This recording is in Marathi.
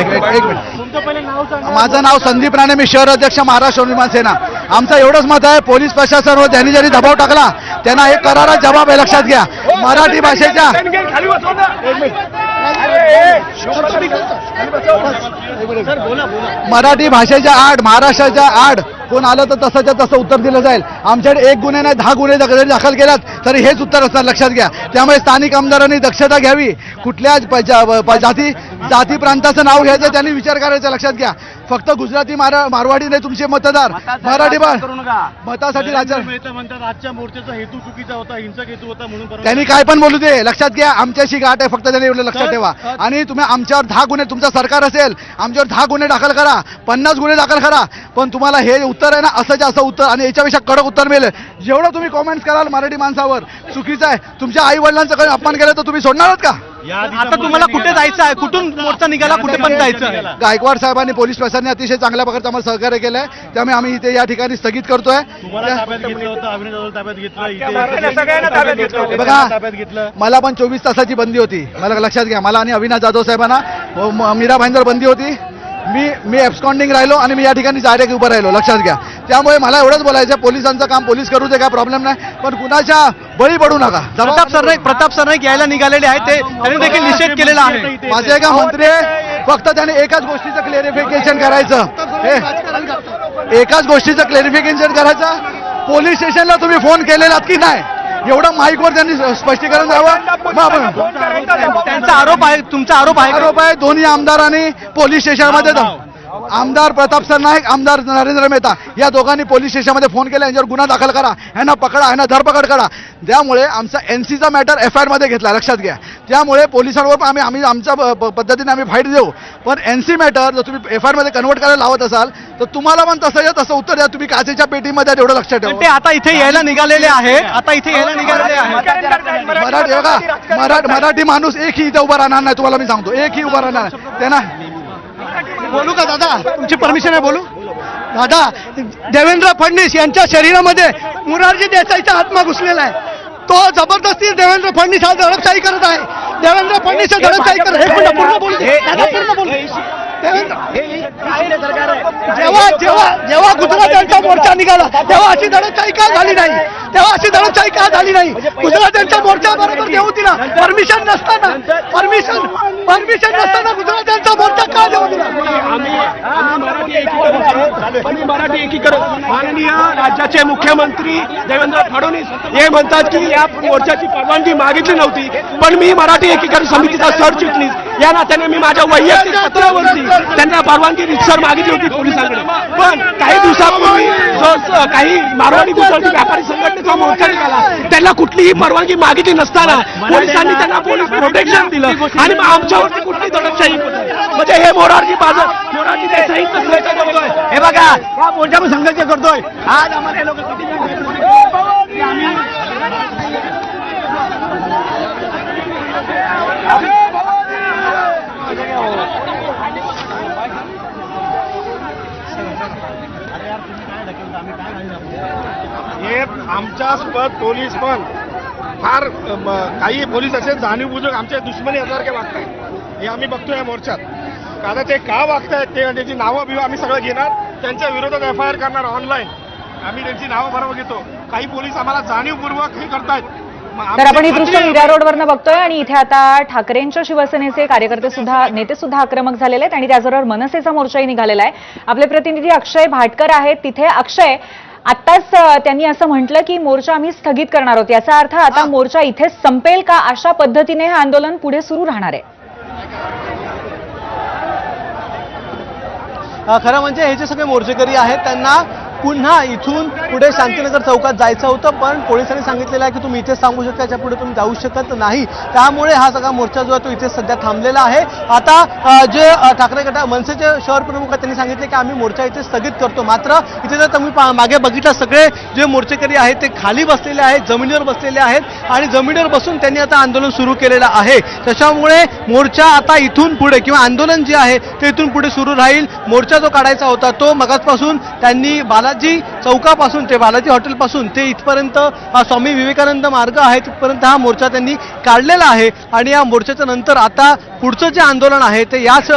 एक मिनिट. माझं नाव संदीप राणे, मी शहर अध्यक्ष महाराष्ट्र निर्माण सेना. आमचं एवढंच मत आहे, पोलीस प्रशासनावर ज्यांनी ज्यांनी दबाव टाकला त्यांना एक करारा जबाब आहे. लक्षात घ्या, मराठी भाषेच्या आड, महाराष्ट्राच्या आड कोण आलं तर तसंच्या तसं उत्तर दिलं जाईल. आमच्याकडे एक गुन्हे नाही 10 गुन्हे दाखल केलात तरी हेच उत्तर असणार. लक्षात घ्या. त्यामुळे स्थानिक आमदारांनी दक्षता घ्यावी. कुठल्याच जाती प्रांताचं नाव घ्यायचं त्यांनी विचार करायचा. लक्षात घ्या, फक्त गुजराती मारवाडी नाही तुमचे मतदार, मराठी मतासाठी म्हणतात आजच्या मोर्चाचा हेतू चुकीचा होता, हिंसक हेतू होता म्हणून त्यांनी काय पण बोलू दे. लक्षात घ्या, आमच्याशी गाठ आहे फक्त, त्यांनी एवढं लक्षात ठेवा. आणि तुम्ही आमच्यावर 10 गुन्हे, तुमचं सरकार असेल आमच्यावर 10 गुन्हे दाखल करा, 50 गुन्हे दाखल करा, पण तुम्हाला हे उत्तर आहे ना असंच असं उत्तर आणि याच्यापेक्षा कडक उत्तर मिळेल. जेवढं तुम्ही कॉमेंट्स कराल मराठी माणसावर चुकीचं आहे. तुमच्या आई वडिलांचा काही अपमान केला तर तुम्ही सोडणार आहात का? आता तुम्हाला कुठे जायचं आहे, कुठून मोर्चा निघाला, कुठे पण जायचं? गायकवाड साहेबांनी पोलीस प्रशासनाने अतिशय चांगल्या प्रकारचं आम्हाला सहकार्य केलंय, त्यामुळे आम्ही इथे या ठिकाणी स्थगित करतोय. बघा, मला पण 24 तासाची बंदी होती. मला लक्षात घ्या, मला आणि अविनाश जाधव साहेबांना मीरा भाईंदर बंदी होती. मी एब्स्कॉन्डिंग राहिलो आणि मी या ठिकाणी डायरेक्ट उभं राहिलो. लक्षात घ्या. त्यामुळे मला एवढंच बोलायचं, पोलिसांचं काम पोलीस करू दे, काय प्रॉब्लेम नाही, पण कुणाच्या बळी पडू नका. प्रताप सरनाईक यायला निघालेले आहेत, त्यांनी देखील निषेध केलेला आहे. माझे का मंत्री फक्त त्याने एकाच गोष्टीचं क्लेरिफिकेशन करायचं, एकाच गोष्टीचं क्लेरिफिकेशन करायचं, पोलीस स्टेशनला तुम्ही फोन केलेलात की नाही एवढं माईकवर त्यांनी स्पष्टीकरण द्यावं. त्यांचा आरोप आहे, तुमचा आरोप आहे दोन्ही आमदारांनी पोलीस स्टेशनमध्ये, आमदार प्रताप सरनाईक, आमदार नरेंद्र मेहता या दोघांनी पोलीस स्टेशनमध्ये फोन केला, यांच्यावर गुन्हा दाखल करा, यांना पकडा, यांना धरपकड करा. त्यामुळे आमचा एनसीचा मॅटर FIR मध्ये घेतला. लक्षात घ्या. त्यामुळे पोलिसांवर आम्ही आमच्या पद्धतीने आम्ही फाईट देऊ, पण NC मॅटर जर तुम्ही FIR मध्ये कन्वर्ट करायला लावत असाल तर तुम्हाला पण तसं उत्तर द्या. तुम्ही काचेच्या पेटीमध्ये एवढं लक्षात ठेवा. ते आता इथे यायला निघालेले आहेत, मराठी माणूस एकही इथे उभा राहणार नाही. तुम्हाला मी सांगतो, एकही उभा राहणार नाही. त्यांना बोलू का दादा? तुमची परमिशन आहे, बोलू? दादा, देवेंद्र फडणवीस यांच्या शरीरामध्ये मोरारजी देसाईचा आत्मा घुसलेला आहे. तो जबरदस्ती देवेंद्र फडणवीस हा दडपशाही करत आहे. देवेंद्र फडणवीस दडपशाही करत आहे. पूर्ण बोलू जेव्हा गुजरात्यांचा मोर्चा निघाला तेव्हा अशी दडपशाही का झाली नाही? गुजरात्यांचा मोर्चा बरोबर देऊ दिला? परमिशन नसताना गुजरात्यांचा मोर्चा का देऊ दिला? मराठी एकीकरण. माननीय राज्याचे मुख्यमंत्री देवेंद्र फडणवीस हे म्हणतात की या मोर्चाची परवानगी मागितली नव्हती, पण मी मराठी एकीकरण समितीचा सरचिटणीस या नात्याने मी माझ्या वैयक्तिक पत्रावरती त्यांना परवानगी रितसर मागितली होती पोलिसांकडे. पण काही दिवसापूर्वी जो काही मारवाडी गुजराती व्यापारी संघटनेचा मोर्चा निघाला, त्यांना कुठलीही परवानगी मागितली नसताना पोलिसांनी त्यांना पोलीस प्रोटेक्शन दिलं आणि मग आमच्यावरती कुठली दडपशाही म्हणजे हे मोरारजी देसाई करतोय. हे बघा, हा मोर्चा संघर्ष करतोय आज आम्हाला लोक हे आमच्यासोबत पोलीस पण फार काही पोलीस असे जाणीवपूर्वक आमच्या दुश्मनी यासारखे वागतात. हे आम्ही बघतोय या मोर्चात. आता ते का वागतायत ते त्याची नावं बिवं आम्ही सगळं घेणार, त्यांच्या विरोधात FIR करणार ऑनलाईन. आम्ही त्यांची नावं बरोबर घेतो. काही पोलीस आम्हाला जाणीवपूर्वक हे करतायत. तर आपण ही दृश्य मीरा रोडवरनं बघतोय आणि इथे आता ठाकरेंच्या शिवसेनेचे नेते सुद्धा आक्रमक झालेले आहेत आणि त्याचबरोबर मनसेचा मोर्चाही निघालेला आहे. आपले प्रतिनिधी अक्षय भाटकर आहेत तिथे. अक्षय, आत्ताच त्यांनी असं म्हटलं की मोर्चा आम्ही स्थगित करणार आहोत, याचा अर्थ आता मोर्चा इथेच संपेल का? अशा पद्धतीने हे आंदोलन पुढे सुरू राहणार आहे? खरं म्हणजे हे जे सगळे मोर्चेकरी आहेत त्यांना पुन्हा इथून पुढे शांतीनगर चौकात जायचं होतं, पण पोलिसांनी सांगितलेलं आहे की तुम्ही इथेच थांबू शकता, याच्या पुढे तुम्ही जाऊ शकत नाही. त्यामुळे हा सगळा मोर्चा जो आहे तो इथे सध्या थांबलेला आहे. आता जे ठाकरे गट मनसेचे शहर प्रमुख आहेत त्यांनी सांगितले की आम्ही मोर्चा इथे स्थगित करतो. मात्र इथे जर तुम्ही मागे बघितलं, सगळे जे मोर्चेकरी आहेत ते खाली बसलेले आहेत, जमिनीवर बसलेले आहेत आणि जमिनीवर बसून त्यांनी आता आंदोलन सुरू केलेलं आहे. त्याच्यामुळे मोर्चा आता इथून पुढे किंवा आंदोलन जे आहे ते इथून पुढे सुरू राहील. मोर्चा जो काढायचा होता तो मगाचपासून त्यांनी बालाजी चौकापासून ते बालाजी हॉटेलपासून ते इथपर्यंत हा स्वामी विवेकानंद मार्ग आहे तिथपर्यंत हा मोर्चा त्यांनी काढलेला आहे. आणि या मोर्चाच्या नंतर आता पुढचं जे आंदोलन आहे ते याच